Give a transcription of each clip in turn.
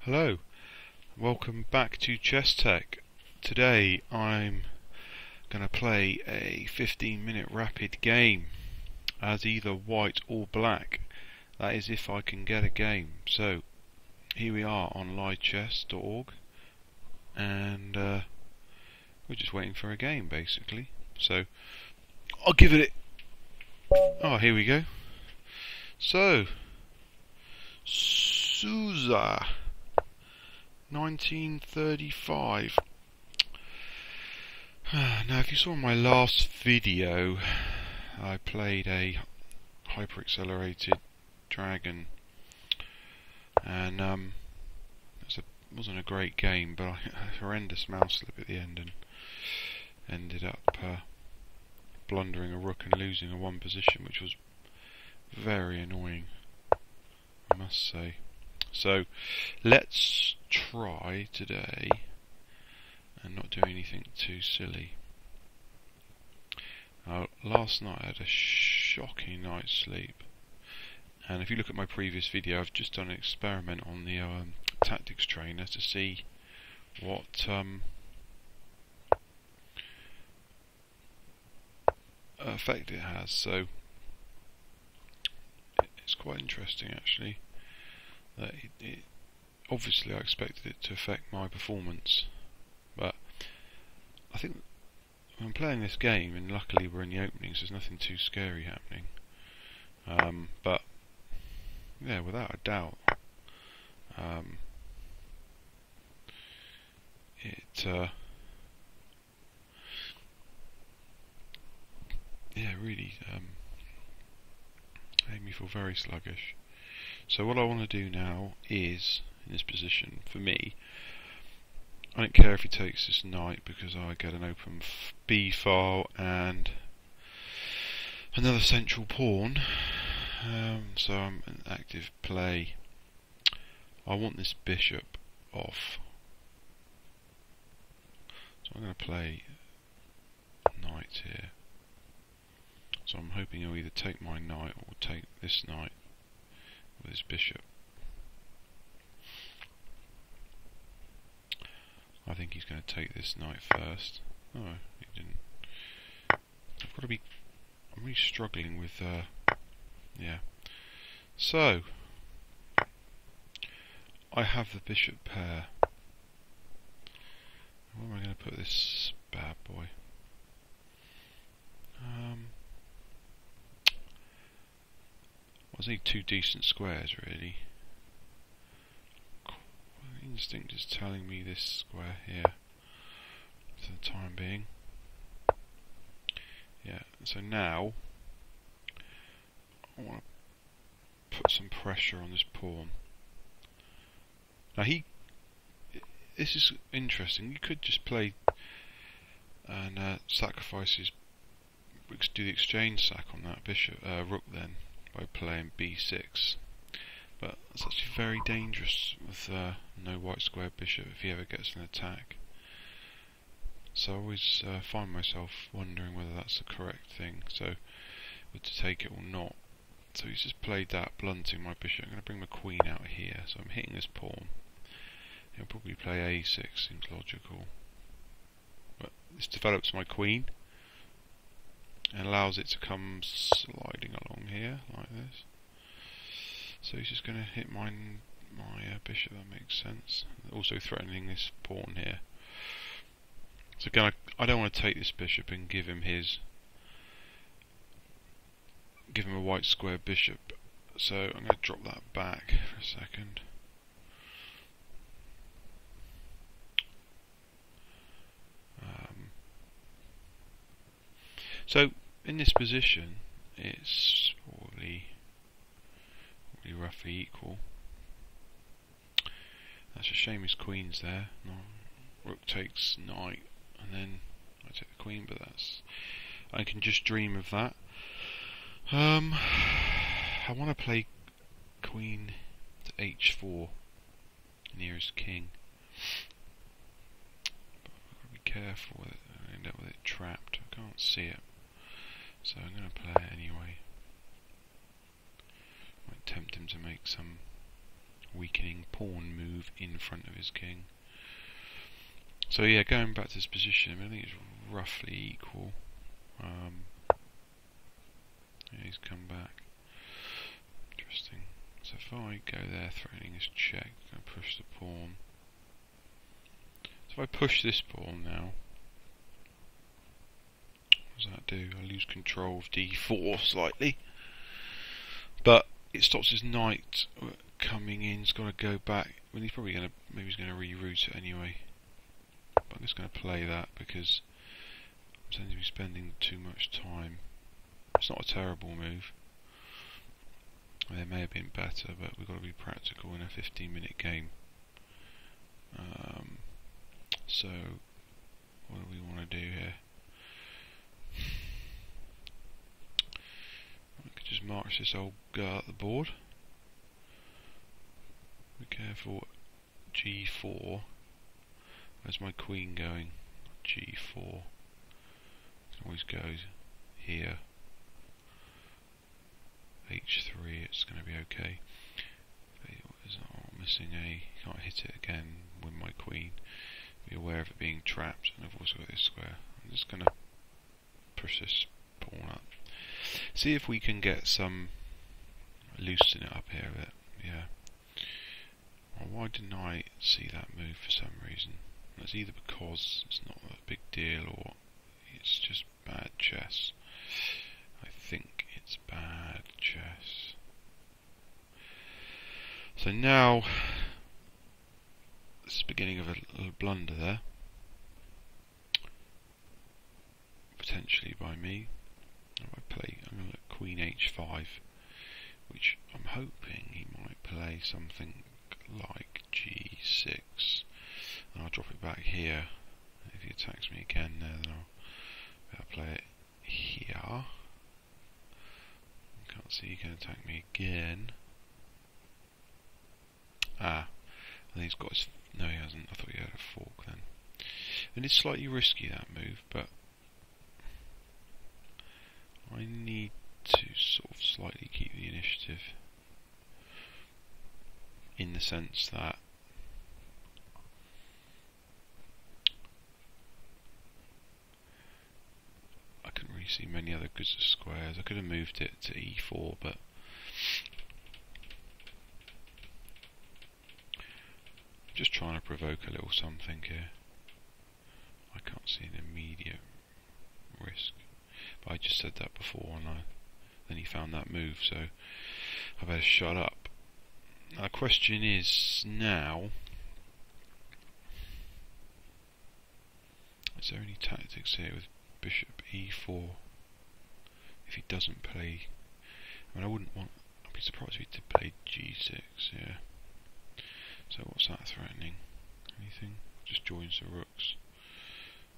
Hello, welcome back to Chess Tech. Today I'm going to play a 15-minute rapid game as either white or black. That is if I can get a game. So here we are on livechess.org and we're just waiting for a game basically. So I'll give it Oh, here we go. So Souza 1935. Now if you saw my last video, I played a hyper-accelerated dragon and it wasn't a great game, but I had a horrendous mouse slip at the end and ended up blundering a rook and losing a one position, which was very annoying, I must say. So let's try today and not do anything too silly. Last night I had a shocking night's sleep, and if you look at my previous video, I've just done an experiment on the tactics trainer to see what effect it has. So it's quite interesting actually. That obviously I expected it to affect my performance, but I think I'm playing this game, and luckily we're in the openings, there's nothing too scary happening. But yeah, without a doubt, it really made me feel very sluggish. So what I want to do now is, in this position, for me, I don't care if he takes this knight because I get an open B file and another central pawn. So I'm in active play. I want this bishop off. So I'm going to play knight here. So I'm hoping he'll either take my knight or take this knight with his bishop. I think he's going to take this knight first. Oh, he didn't. I've got to be. I'm really struggling with. Yeah. So I have the bishop pair. Where am I going to put this bad boy? I just need two decent squares really. Instinct is telling me this square here for the time being. Yeah, so now I want to put some pressure on this pawn. Now this is interesting. You could just play and sacrifice his, do the exchange sack on that bishop rook then by playing b6. But it's actually very dangerous with no white square bishop if he ever gets an attack. So I always find myself wondering whether that's the correct thing, so whether to take it or not. So he's just played that, blunting my bishop. I'm going to bring my queen out here, so I'm hitting this pawn. He'll probably play a6, seems logical. But this develops my queen and allows it to come sliding along here like this. So he's just going to hit my bishop, that makes sense. Also threatening this pawn here. So again, I don't want to take this bishop and give him a white square bishop. So I'm going to drop that back for a second. So in this position, it's probably roughly equal. That's a shame his queen's there. No, rook takes knight, and then I take the queen, but I can just dream of that. I want to play queen to h4 nearest king, but I've got to be careful with it. I end up with it trapped. I can't see it, so I'm going to play it anyway. Might tempt him to make some weakening pawn move in front of his king. So yeah, going back to this position, I think it's roughly equal. Yeah, he's come back. Interesting. So if I go there, threatening his check, going to push the pawn. So if I push this pawn now, what does that do? I lose control of d4 slightly, but it stops his knight coming in. He's got to go back. I mean, he's probably going to, maybe he's going to reroute it anyway. But I'm just going to play that because I'm going to be spending too much time. It's not a terrible move. There may have been better, but we've got to be practical in a 15-minute game. So, what do we want to do here? We could just march this old guy up the board. Be careful. G4. Where's my queen going? G4. Can always go here. H3. It's going to be okay. Missing a. Can't hit it again. Win my queen. Be aware of it being trapped. And I've also got this square. I'm just going to push this pawn up. See if we can get some loosen it up here a bit. Yeah. Well, why didn't I see that move for some reason? That's either because it's not a big deal or it's just bad chess. I think it's bad chess. So now, this is the beginning of a little blunder there. Potentially by me. If I play, I'm going to let Queen H5, which I'm hoping he might play something like G6. And I'll drop it back here. If he attacks me again there, then I'll play it here. Can't see he can attack me again. Ah, and he's got his... No, he hasn't. I thought he had a fork then. And it's slightly risky, that move, but I need to sort of slightly keep the initiative. In the sense that I couldn't really see many other goods of squares. I could have moved it to E4, but I'm just trying to provoke a little something here. I can't see an immediate risk, but I just said that before, and then he found that move, so I better shut up. Now the question is now, is there any tactics here with Bishop E4 if he doesn't play? I mean, I'd be surprised if he did play G6, yeah. So what's that threatening? Anything? Just joins the rooks.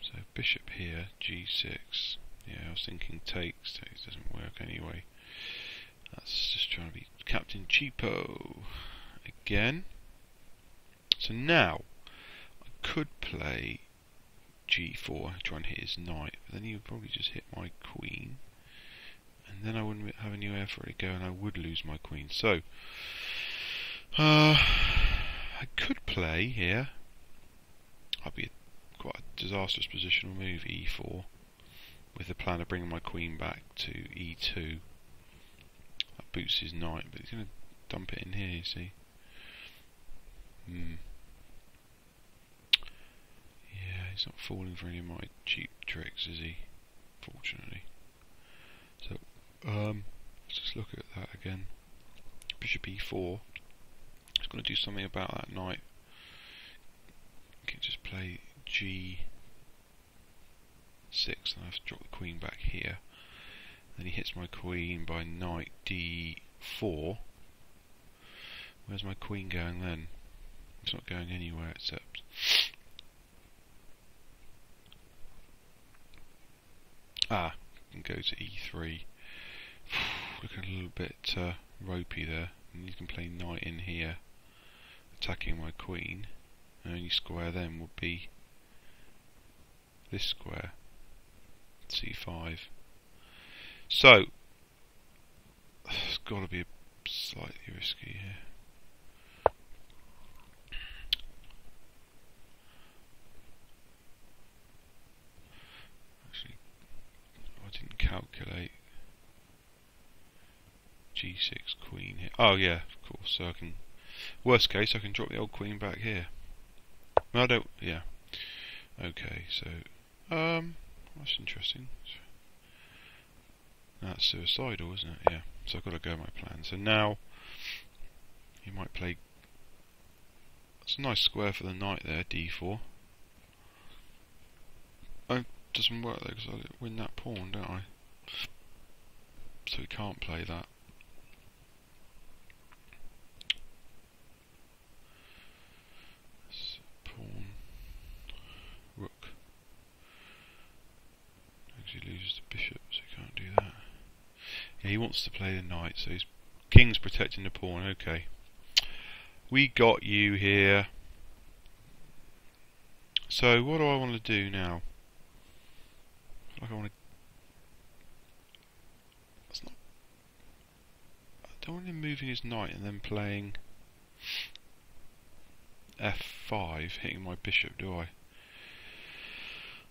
So bishop here, G6. Yeah, I was thinking takes doesn't work anyway. That's just trying to be Captain Cheapo again. So now I could play G4, try and hit his knight, but then he would probably just hit my queen, and then I wouldn't have anywhere for it to go, and I would lose my queen. So I could play here. I'd be quite a disastrous positional move, E4, with the plan of bringing my queen back to E2. That boots his knight, but he's going to dump it in here, you see. Yeah, he's not falling for any of my cheap tricks, is he? Fortunately. So, let's just look at that again. Bishop E4. He's going to do something about that knight. I can just play G6, and I have to drop the queen back here. Then he hits my queen by knight D4. Where's my queen going then? It's not going anywhere except... Ah, can go to E3. Looking a little bit ropey there. And you can play knight in here, attacking my queen. The only square then would be this square, C5. So, it's got to be slightly risky here. g6 queen here. Oh yeah, of course. So I can, worst case, I can drop the old queen back here. No, I don't. Yeah. Okay. So, that's interesting. That's suicidal, isn't it? Yeah. So I've got to go my plan. So now he might play. That's a nice square for the knight there, d4. Oh, it doesn't work though because I win that pawn, don't I? So he can't play that. Pawn, rook. Actually loses the bishop, so he can't do that. Yeah, he wants to play the knight, so his king's protecting the pawn. Okay, we got you here. So what do I want to do now? Like I want to. That's not. I don't want him moving his knight and then playing f5, hitting my bishop, do I?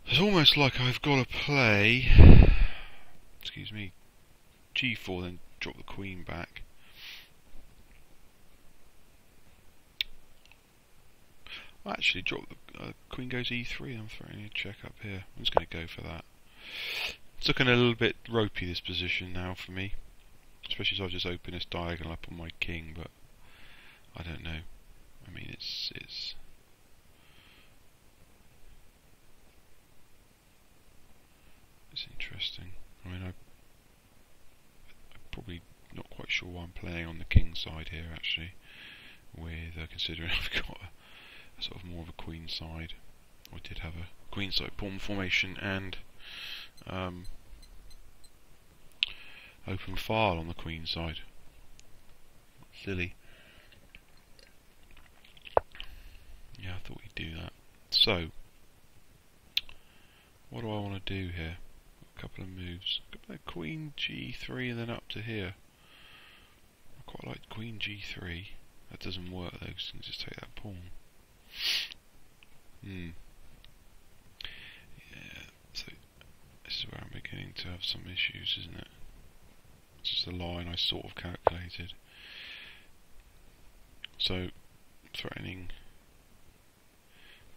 It's almost like I've got to play, excuse me, g4, then drop the queen back. Actually, drop the queen goes e3. I'm throwing a check up here. I'm just going to go for that. It's looking a little bit ropey, this position now for me, especially as I've just opened this diagonal up on my king. But I don't know. I mean, it's interesting. I mean, I'm probably not quite sure why I'm playing on the king side here, actually, with considering I've got a sort of more of a queen side. I did have a queen side pawn formation and open file on the queen side. Silly. Yeah, I thought we'd do that. So, what do I want to do here? A couple of moves. Queen g3 and then up to here. I quite like queen g3. That doesn't work though, because you can just take that pawn. Yeah, so this is where I'm beginning to have some issues, isn't it? It's just a line I sort of calculated. So, threatening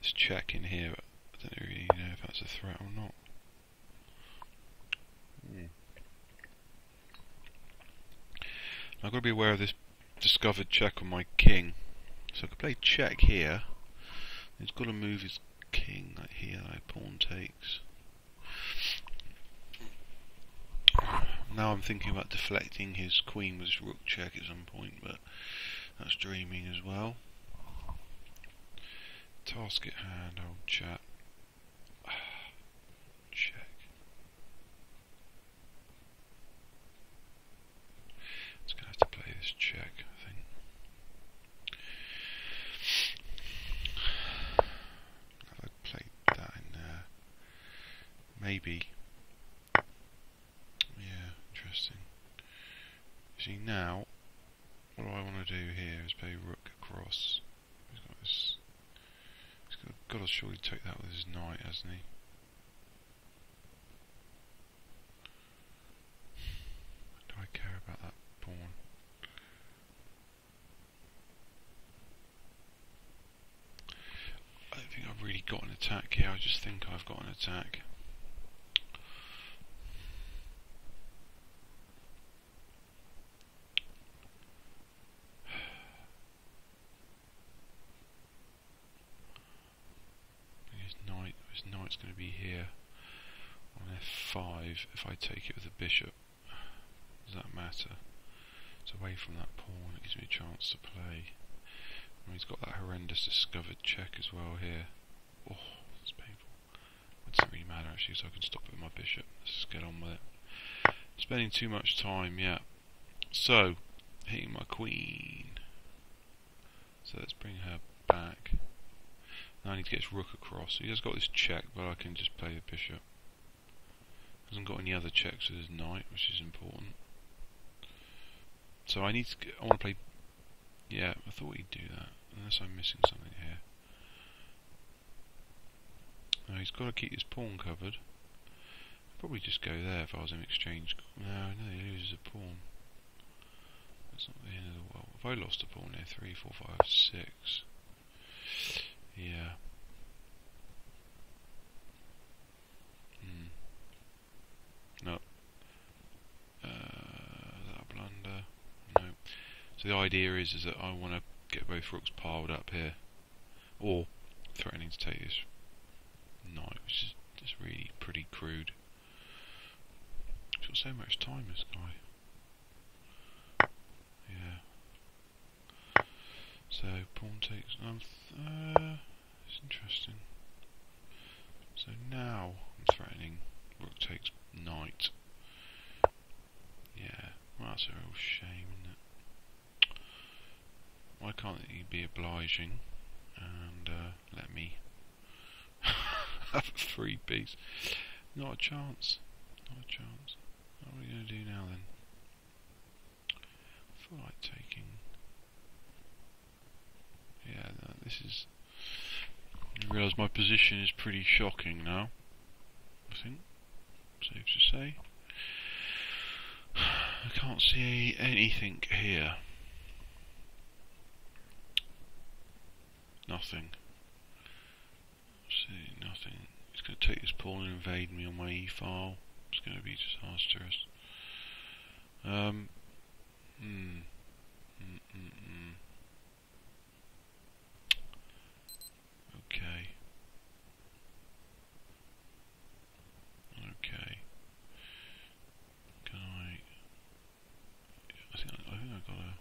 this check in here, but I don't really know if that's a threat or not. I've got to be aware of this discovered check on my king. So I could play check here. He's got to move his king like here, like pawn takes. Now I'm thinking about deflecting his queen with his rook check at some point, but that's dreaming as well. Task at hand, old chap. Check. It's going to have to play this check, I think. Have I played that in there? Maybe. Yeah, interesting. See, now, what I want to do here is play rook across. He's got this. He's got to surely take that with his knight, hasn't he? Do I care about that pawn? I don't think I've really got an attack here. I just think I've got an attack. His knight's going to be here on f5 if I take it with the bishop. Does that matter? It's away from that pawn. It gives me a chance to play. And he's got that horrendous discovered check as well here. Oh, that's painful. It doesn't really matter actually, so I can stop it with my bishop. Let's just get on with it. Spending too much time, yeah. So, hitting my queen. So let's bring her back. Now I need to get his rook across. So he has got this check, but I can just play the bishop. Hasn't got any other checks with his knight, which is important. So I need to. I want to play. Yeah, I thought he'd do that, unless I'm missing something here. Now he's got to keep his pawn covered. I'd probably just go there if I was in exchange. No, he loses a pawn. That's not the end of the world. Have I lost a pawn there? 3, 4, 5, 6. Yeah. No. That a blunder? No. So the idea is that I want to get both rooks piled up here, or threatening to take this knight, which is just really pretty crude. He's got so much time, this guy. Yeah. So pawn takes. It's interesting. So now I'm threatening rook takes knight. Yeah, well, that's a real shame, isn't it? Why can't he be obliging and let me have a free piece? Not a chance. Not a chance. What are we going to do now then? I feel like taking. Yeah, no, this is. I realise my position is pretty shocking now. I think. Safe to say. I can't see anything here. Nothing. See, nothing. It's going to take this pawn and invade me on my e-file. It's going to be disastrous. Okay. Okay. Can I? I think I've got to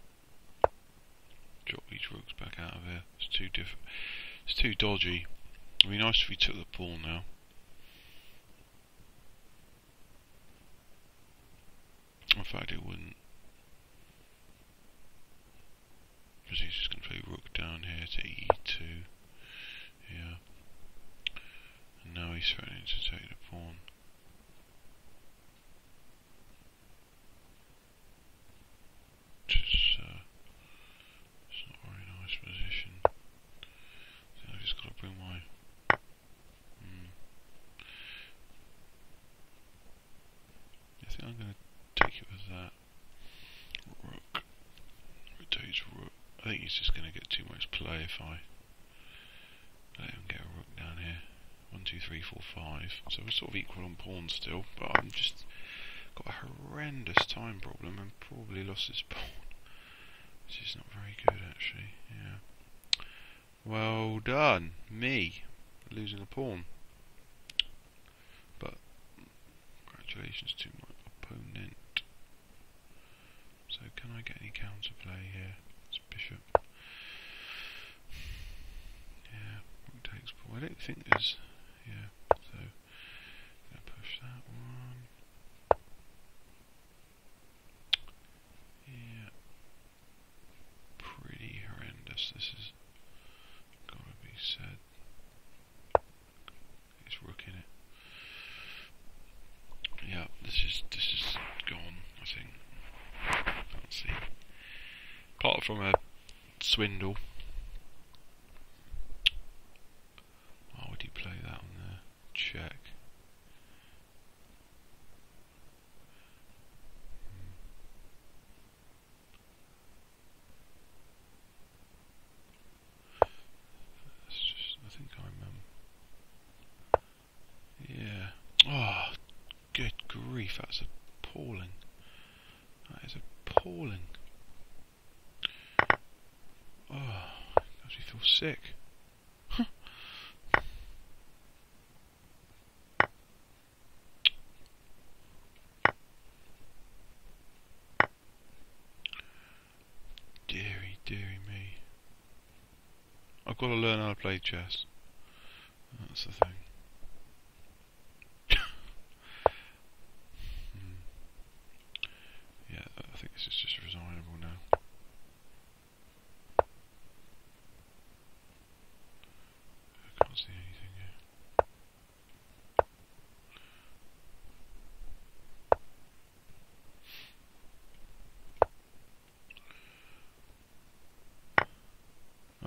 drop these rooks back out of here. It's too It's too dodgy. It'd be nice if we took the pawn now. In fact, it wouldn't, because he's just going to play rook down here to e2. Yeah. And now he's threatening to take the pawn. It's not a very nice position. So I've just got to bring my. I think I'm going to take it with that. Rook. Rotates rook. I think he's just going to get too much play if I let him get a rook down here. 1, 2, 3, 4, 5. So we're sort of equal on pawns still, but I'm just got a horrendous time problem and probably lost this pawn, which is not very good actually. Yeah. Well done, me losing a pawn. But congratulations to my opponent. So can I get any counterplay here? It's bishop. Yeah, rook takes pawn. I don't think there's. Yeah, so gonna push that one. Yeah, pretty horrendous. This has gotta be said. It's rook in it. Yeah, this is gone. I think. Can't see. Apart from a swindle. Why would he play that on there? Check. That's just. I think I'm. Yeah. Oh, good grief! That's appalling. That is appalling. Oh, it makes me feel sick. Deary me. I've got to learn how to play chess. That's the thing. Yeah, I think this is just resignable now. I can't see anything here.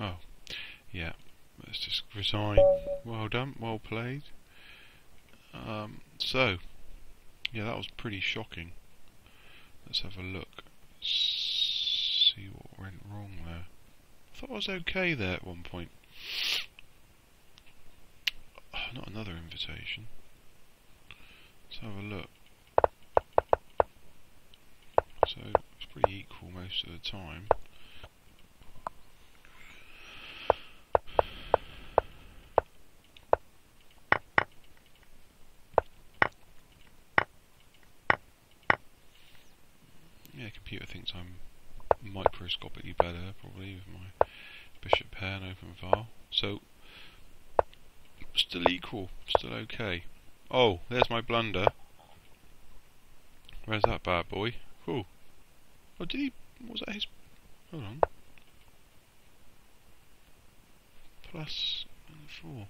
Oh, yeah, let's just resign. Well done, well played. So, yeah, that was pretty shocking. Let's have a look. thought I was okay there at one point. Oh, not another invitation. Let's have a look. So it's pretty equal most of the time. Yeah, computer thinks I'm microscopically better, probably, with my bishop pair and open file. So, still equal, still okay. Oh, there's my blunder. Where's that bad boy? Oh, oh, did he? Was that his? Hold on. Plus 4.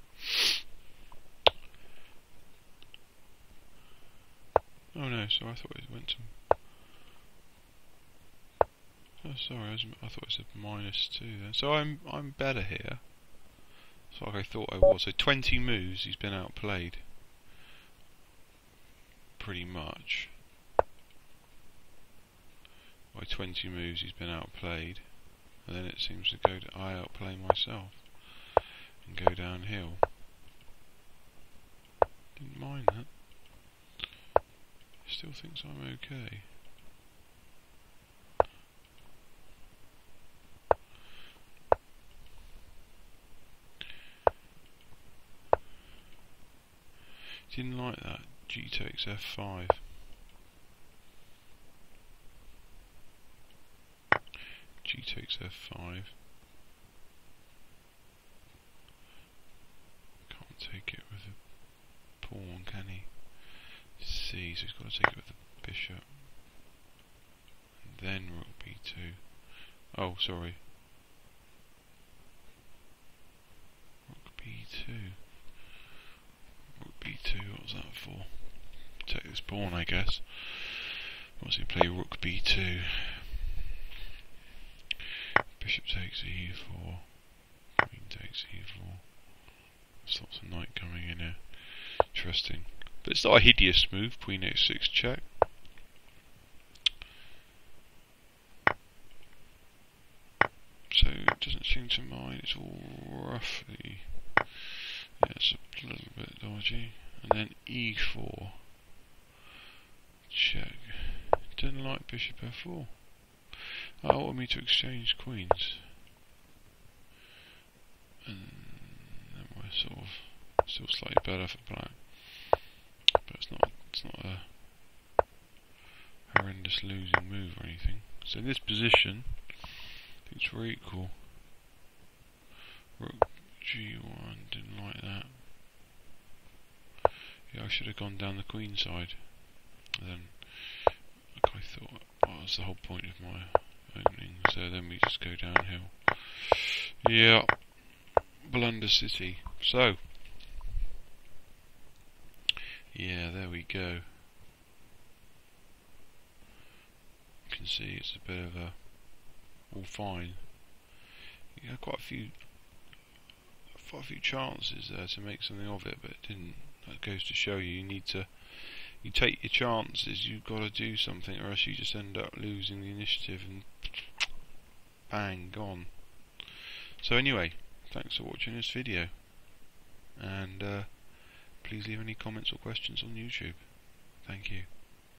Oh no, so I thought it went to. Oh, sorry, I thought it said -2 then. So I'm better here. It's like I thought I was. So 20 moves, he's been outplayed. Pretty much. By 20 moves, he's been outplayed. And then it seems to go to I outplay myself. And go downhill. Didn't mind that. Still thinks I'm okay. Didn't like that. G takes F5. G takes F5. Can't take it with a pawn, can he? C, so he's got to take it with the bishop. And then rook B2. Oh, sorry. Rook B2. Rook B2, what was that for? Take this pawn, I guess. What's he play? Rook B2. Bishop takes E4. Queen takes E4. There's lots of knight coming in here. Interesting. But it's not a hideous move. Queen H6 check. So it doesn't seem to mind. It's all roughly. Yeah, it's a little bit dodgy. And then E4. Check. Didn't like bishop F4. I wanted me to exchange queens. And then we're sort of still slightly better for black. But it's not a horrendous losing move or anything. So in this position, it's very equal. Rook G1, didn't like that. Yeah, I should have gone down the queen side. And then, like I thought, that was the whole point of my opening. So then we just go downhill. Yeah, Blunder City. So, yeah, there we go. You can see it's a bit of a all fine. You had quite a few chances there to make something of it, but it didn't. That goes to show you you take your chances. You've got to do something, or else you just end up losing the initiative and bang, gone. So anyway, thanks for watching this video, and please leave any comments or questions on YouTube. Thank you.